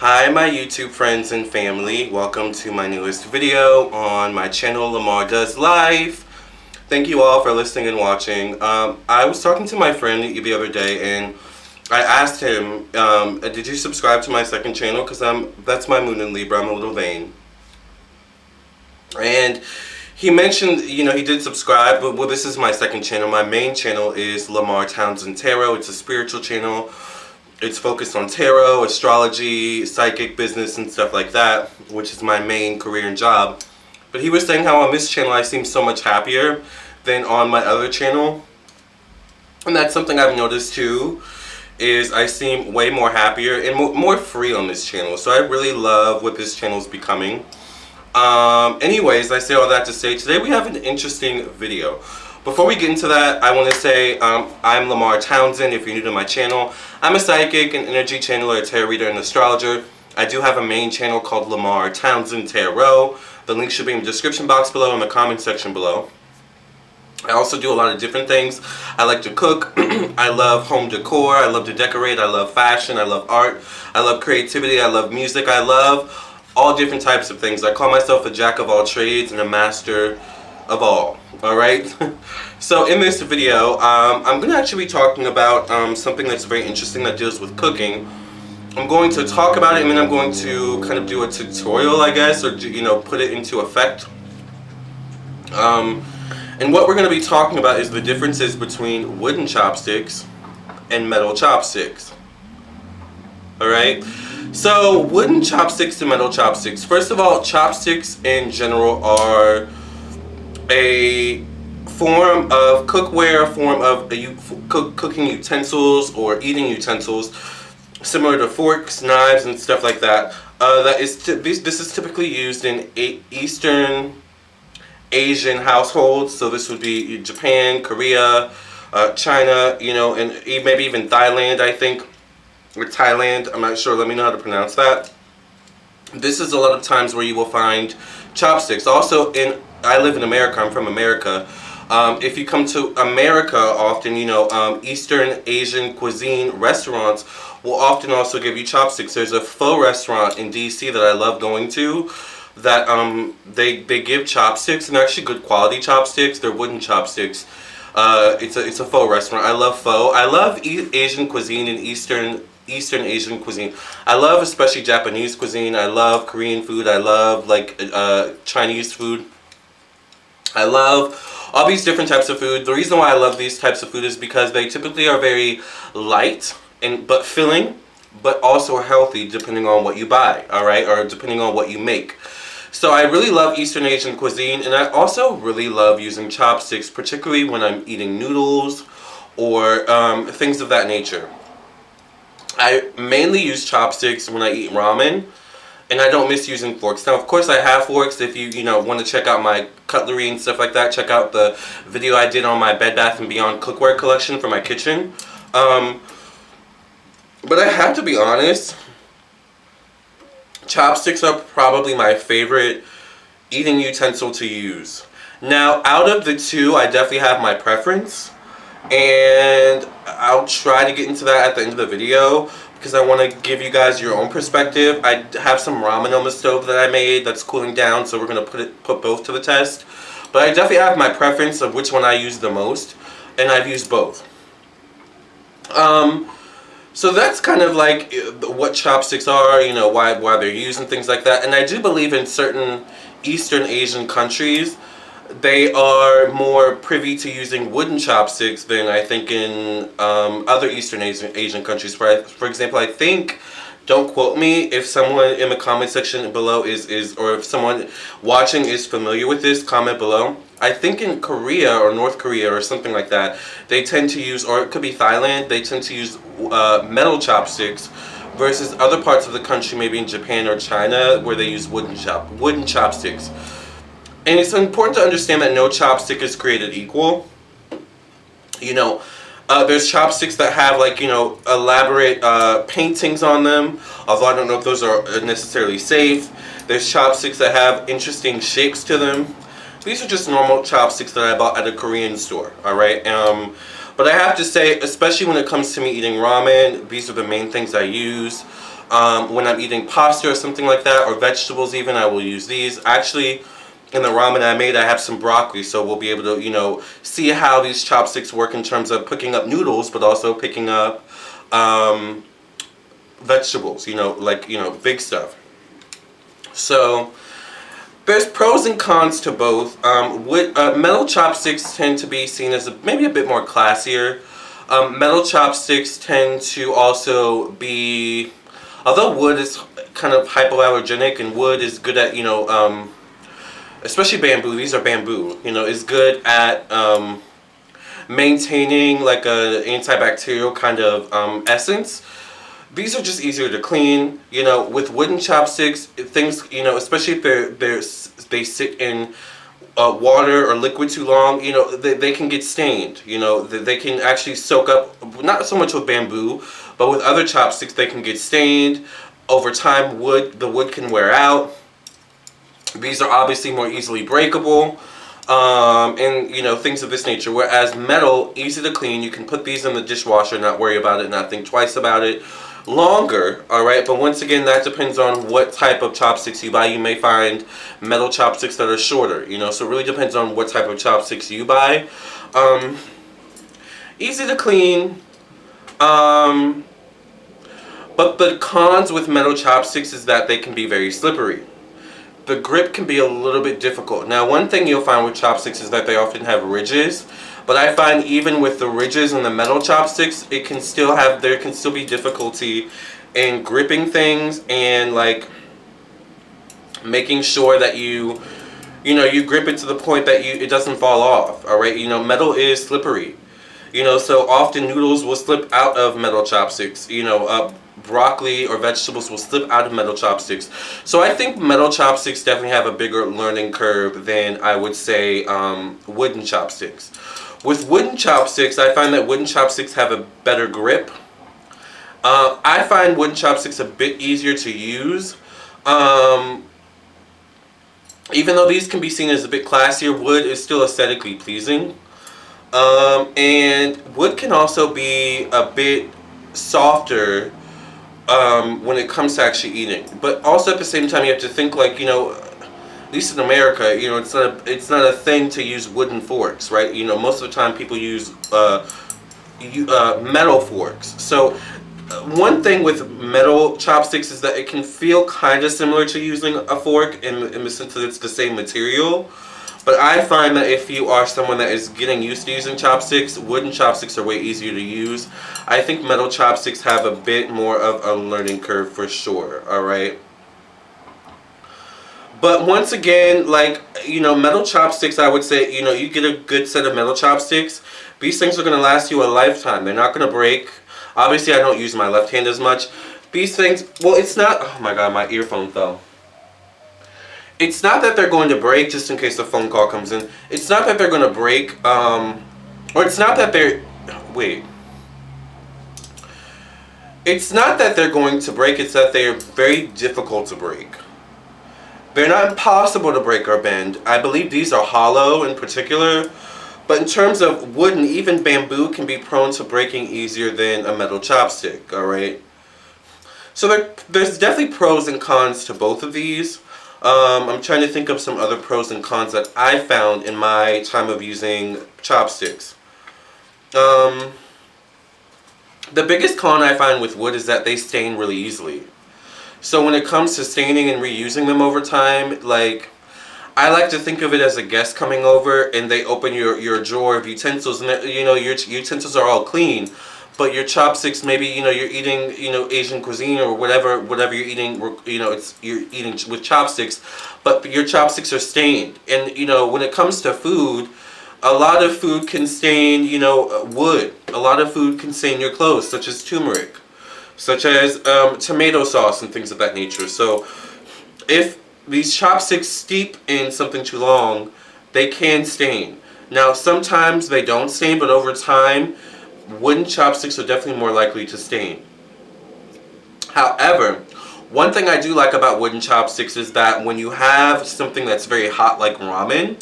Hi my YouTube friends and family, welcome to my newest video on my channel Lamarr Does Life. Thank you all for listening and watching. I was talking to my friend the other day and I asked him, did you subscribe to my second channel? Because that's my moon in Libra, I'm a little vain. And he mentioned, he did subscribe, but well, this is my second channel. My main channel is Lamarr Townsend Tarot. It's a spiritual channel. It's focused on tarot, astrology, psychic business, and stuff like that, which is my main career and job. But he was saying how on this channel I seem so much happier than on my other channel. And that's something I've noticed too, is I seem way more happier and more free on this channel. So I really love what this channel is becoming. Anyways, I say all that to say, today we have an interesting video. Before we get into that, I want to say I'm Lamarr Townsend. If you're new to my channel, I'm a psychic, an energy channeler, a tarot reader, and astrologer. I do have a main channel called Lamarr Townsend Tarot. The link should be in the description box below and the comment section below. I also do a lot of different things. I like to cook. I love home decor. I love to decorate. I love fashion. I love art. I love creativity. I love music. I love all different types of things. I call myself a jack of all trades and a master of all. Alright? So in this video, I'm going to actually be talking about something that's very interesting that deals with cooking. I'm going to talk about it and then I'm going to kind of do a tutorial, I guess, or put it into effect. And what we're going to be talking about is the differences between wooden chopsticks and metal chopsticks. Alright? So, wooden chopsticks and metal chopsticks. First of all, chopsticks in general are a form of cookware, a form of cooking utensils or eating utensils, similar to forks, knives, and stuff like that. This is typically used in Eastern Asian households. So this would be Japan, Korea, China, and maybe even Thailand, I think, or Thailand. I'm not sure. Let me know how to pronounce that. This is a lot of times where you will find chopsticks. Also, I live in America. I'm from America. If you come to America, often, Eastern Asian cuisine restaurants will often also give you chopsticks. There's a pho restaurant in DC that I love going to that they give chopsticks, and they're actually good quality chopsticks. They're wooden chopsticks. It's a pho restaurant. I love pho. I love Asian cuisine and Eastern Asian cuisine. I love especially Japanese cuisine. I love Korean food. I love Chinese food. I love all these different types of food. The reason why I love these types of food is because they typically are very light but filling, but also healthy depending on what you buy, alright, or depending on what you make. So I really love Eastern Asian cuisine, and I also really love using chopsticks, particularly when I'm eating noodles or things of that nature. I mainly use chopsticks when I eat ramen, and I don't miss using forks. Now, of course, I have forks. If you want to check out my cutlery and stuff like that, check out the video I did on my Bed Bath & Beyond cookware collection for my kitchen. But I have to be honest, chopsticks are probably my favorite eating utensil to use. Now, out of the two, I definitely have my preference, and I'll try to get into that at the end of the video because I want to give you guys your own perspective. I have some ramen on the stove that I made that's cooling down, so we're going to put both to the test. But I definitely have my preference of which one I use the most, and I've used both. So that's kind of like what chopsticks are, why they're used and things like that. And I do believe in certain Eastern Asian countries, they are more privy to using wooden chopsticks than I think in other Eastern Asian countries. For example, I think, don't quote me, if someone in the comment section below or if someone watching is familiar with this, comment below. I think in Korea or North Korea or something like that, they tend to use, or it could be Thailand, they tend to use metal chopsticks versus other parts of the country, maybe in Japan or China, where they use wooden chopsticks. And it's important to understand that no chopstick is created equal. There's chopsticks that have elaborate paintings on them, although I don't know if those are necessarily safe. There's chopsticks that have interesting shapes to them. These are just normal chopsticks that I bought at a Korean store, alright? But I have to say, especially when it comes to me eating ramen, these are the main things I use. When I'm eating pasta or something like that, or vegetables even, I will use these. Actually, in the ramen I made, I have some broccoli, so we'll be able to, see how these chopsticks work in terms of picking up noodles, but also picking up vegetables, big stuff. So there's pros and cons to both. Metal chopsticks tend to be seen as maybe a bit more classier. Metal chopsticks tend to also be, although wood is kind of hypoallergenic and wood is good at, especially bamboo, these are bamboo, is good at maintaining like a antibacterial kind of essence. These are just easier to clean. With wooden chopsticks, things, especially if they sit in water or liquid too long, they can get stained. They can actually soak up, not so much with bamboo, but with other chopsticks, they can get stained. Over time, the wood can wear out. These are obviously more easily breakable. And things of this nature. Whereas metal, easy to clean, you can put these in the dishwasher, not worry about it, not think twice about it. Longer, alright, but once again, that depends on what type of chopsticks you buy. You may find metal chopsticks that are shorter, so it really depends on what type of chopsticks you buy. Easy to clean, but the cons with metal chopsticks is that they can be very slippery. The grip can be a little bit difficult. Now, one thing you'll find with chopsticks is that they often have ridges, but I find even with the ridges in the metal chopsticks, there can still be difficulty in gripping things and like making sure that you grip it to the point that it doesn't fall off. All right, metal is slippery. So often noodles will slip out of metal chopsticks. Broccoli or vegetables will slip out of metal chopsticks. So I think metal chopsticks definitely have a bigger learning curve than I would say wooden chopsticks. With wooden chopsticks, I find that wooden chopsticks have a better grip. I find wooden chopsticks a bit easier to use. Even though these can be seen as a bit classier, wood is still aesthetically pleasing. And wood can also be a bit softer when it comes to actually eating. But also at the same time, you have to think like, at least in America, it's not a thing to use wooden forks, right? Most of the time people use metal forks. So one thing with metal chopsticks is that it can feel kind of similar to using a fork in the sense that it's the same material. But I find that if you are someone that is getting used to using chopsticks, wooden chopsticks are way easier to use. I think metal chopsticks have a bit more of a learning curve for sure, alright? But once again, metal chopsticks, I would say, you get a good set of metal chopsticks. These things are going to last you a lifetime. They're not going to break. Obviously, I don't use my left hand as much. These things, well, it's not, oh my god, my earphone fell. It's not that they're going to break, just in case the phone call comes in. It's not that they're going to break, or it's not that they're, wait. It's not that they're going to break, it's that they're very difficult to break. They're not impossible to break or bend. I believe these are hollow in particular. But in terms of wooden, even bamboo can be prone to breaking easier than a metal chopstick, alright? So there's definitely pros and cons to both of these. I'm trying to think of some other pros and cons that I found in my time of using chopsticks. The biggest con I find with wood is that they stain really easily. So when it comes to staining and reusing them over time, I like to think of it as a guest coming over and they open your drawer of utensils and your utensils are all clean, but your chopsticks, maybe you're eating Asian cuisine or whatever you're eating, you're eating with chopsticks, but your chopsticks are stained. And when it comes to food, a lot of food can stain wood. A lot of food can stain your clothes, such as turmeric, such as tomato sauce and things of that nature. So if these chopsticks steep in something too long, they can stain. Now sometimes they don't stain, but over time wooden chopsticks are definitely more likely to stain. However, one thing I do like about wooden chopsticks is that when you have something that's very hot like ramen,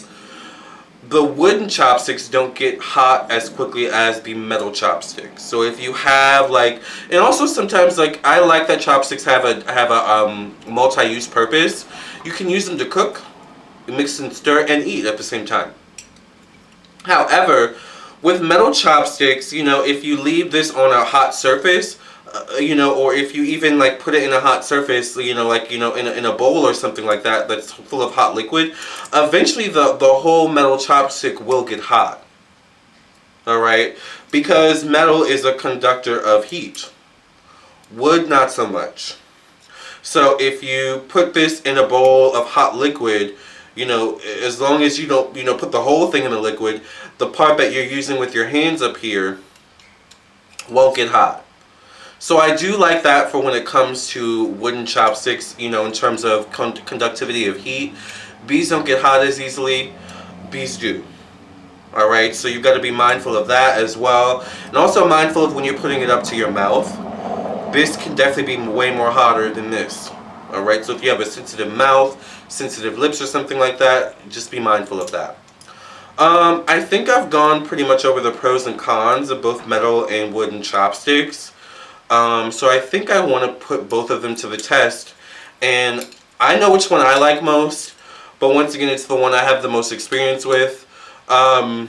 the wooden chopsticks don't get hot as quickly as the metal chopsticks. So if you have like, and also sometimes like I like that chopsticks have a multi-use purpose. You can use them to cook, mix and stir, and eat at the same time. However, with metal chopsticks, you know, if you leave this on a hot surface, you know, or if you even like put it in a hot surface, you know, like, you know, in a bowl or something like that that's full of hot liquid, eventually the whole metal chopstick will get hot. Alright? Because metal is a conductor of heat. Wood, not so much. So if you put this in a bowl of hot liquid, you know, as long as you don't, you know, put the whole thing in the liquid, the part that you're using with your hands up here won't get hot. So I do like that for when it comes to wooden chopsticks, you know, in terms of conductivity of heat. Bees don't get hot as easily. Bees do. Alright, so you've got to be mindful of that as well. And also mindful of when you're putting it up to your mouth. This can definitely be way more hotter than this. Alright, so if you have a sensitive mouth, sensitive lips or something like that, just be mindful of that. I think I've gone pretty much over the pros and cons of both metal and wooden chopsticks. So I think I want to put both of them to the test, and I know which one I like most, but once again it's the one I have the most experience with. I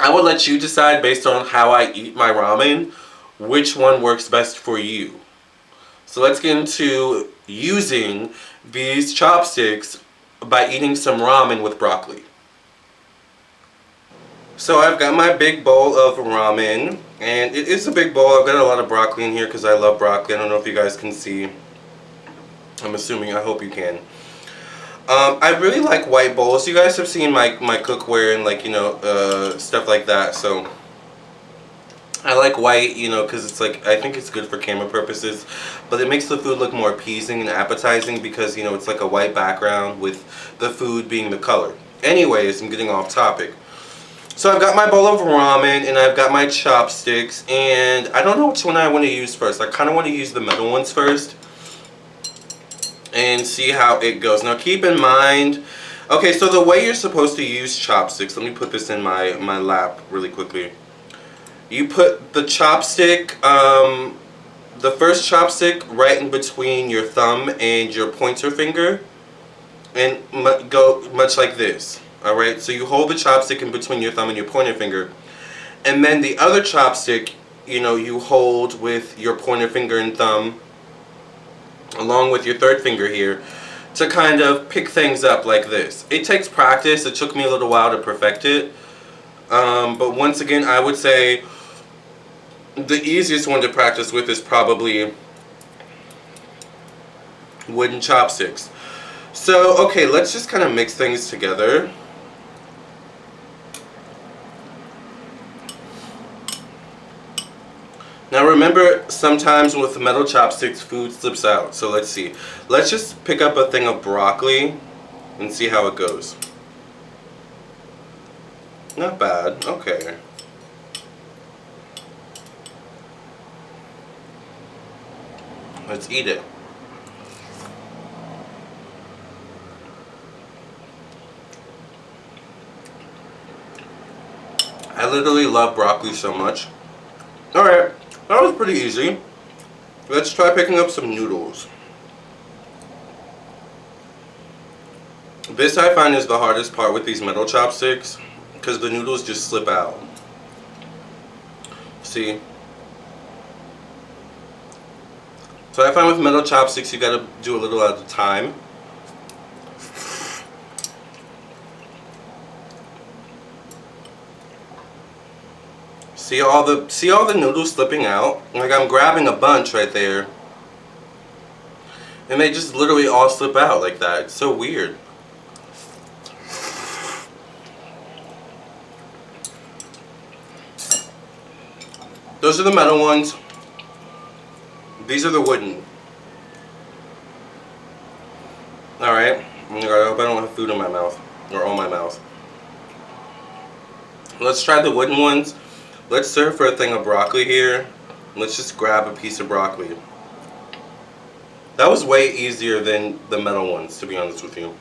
would let you decide based on how I eat my ramen, which one works best for you. So let's get into using these chopsticks by eating some ramen with broccoli. So I've got my big bowl of ramen, and it is a big bowl. I've got a lot of broccoli in here because I love broccoli. I don't know if you guys can see. I'm assuming, I hope you can. I really like white bowls. You guys have seen my cookware and like, you know, stuff like that. So I like white, you know, because it's like, I think it's good for camera purposes. But it makes the food look more appeasing and appetizing because, you know, it's like a white background with the food being the color. Anyways, I'm getting off topic. So I've got my bowl of ramen and I've got my chopsticks, and I don't know which one I want to use first. I kind of want to use the metal ones first and see how it goes. Now keep in mind, okay, so the way you're supposed to use chopsticks, let me put this in my lap really quickly. You put the chopstick, the first chopstick right in between your thumb and your pointer finger, and go much like this. Alright, so you hold the chopstick in between your thumb and your pointer finger, and then the other chopstick, you know, you hold with your pointer finger and thumb along with your third finger here to kind of pick things up like this. It takes practice. It took me a little while to perfect it, but once again I would say the easiest one to practice with is probably wooden chopsticks. So okay, let's just kind of mix things together. Now remember, sometimes with metal chopsticks, food slips out. So let's see. Let's just pick up a thing of broccoli and see how it goes. Not bad. Okay. Let's eat it. I literally love broccoli so much. Alright. That was pretty easy. Let's try picking up some noodles. This I find is the hardest part with these metal chopsticks because the noodles just slip out. See? So I find with metal chopsticks you gotta do a little at a time. See all the noodles slipping out? Like I'm grabbing a bunch right there, and they just literally all slip out like that. It's so weird. Those are the metal ones. These are the wooden. Alright. Oh my God, I hope I don't have food in my mouth or on my mouth. Let's try the wooden ones. Let's serve for a thing of broccoli here. Let's just grab a piece of broccoli. That was way easier than the metal ones, to be honest with you.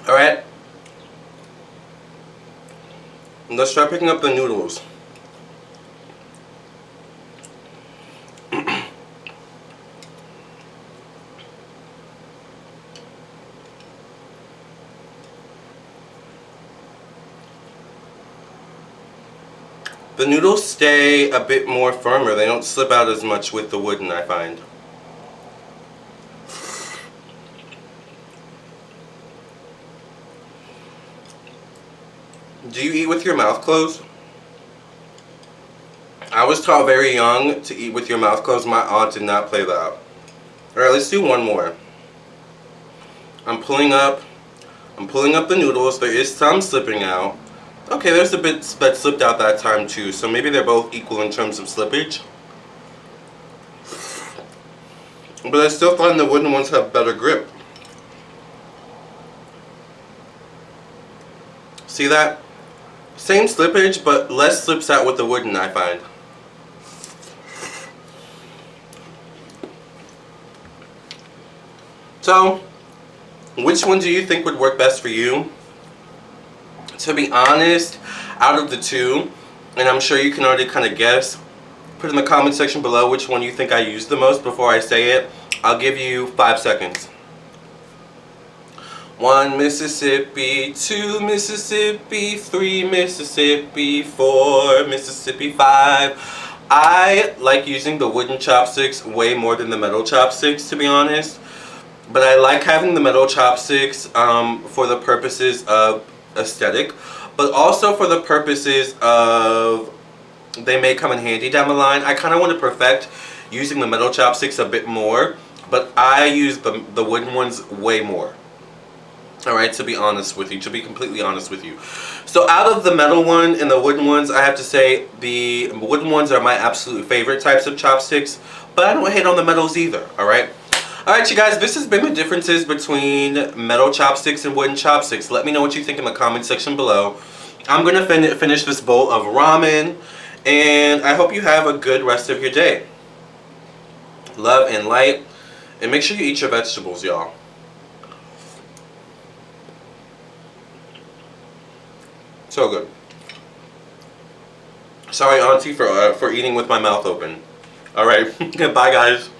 Alright? Let's try picking up the noodles. The noodles stay a bit more firmer. They don't slip out as much with the wooden, I find. Do you eat with your mouth closed? I was taught very young to eat with your mouth closed. My aunt did not play that. Alright, let's do one more. I'm pulling up the noodles. There is some slipping out. Okay, there's a bit that slipped out that time too, so maybe they're both equal in terms of slippage. But I still find the wooden ones have better grip. See that? Same slippage, but less slips out with the wooden, I find. So, which one do you think would work best for you? To be honest, out of the two, and I'm sure you can already kind of guess, put in the comment section below which one you think I use the most before I say it. I'll give you 5 seconds. 1 Mississippi, 2 Mississippi, 3 Mississippi, 4 Mississippi, 5. I like using the wooden chopsticks way more than the metal chopsticks, to be honest. But I like having the metal chopsticks for the purposes of aesthetic, but also for the purposes of they may come in handy down the line. I kind of want to perfect using the metal chopsticks a bit more, but I use the wooden ones way more. Alright, to be honest with you, to be completely honest with you. So out of the metal one and the wooden ones, I have to say the wooden ones are my absolute favorite types of chopsticks, but I don't hate on the metals either, alright? Alright you guys, this has been the differences between metal chopsticks and wooden chopsticks. Let me know what you think in the comment section below. I'm going to finish this bowl of ramen, and I hope you have a good rest of your day. Love and light, and make sure you eat your vegetables, y'all. So good. Sorry, Auntie, for eating with my mouth open. Alright, bye guys.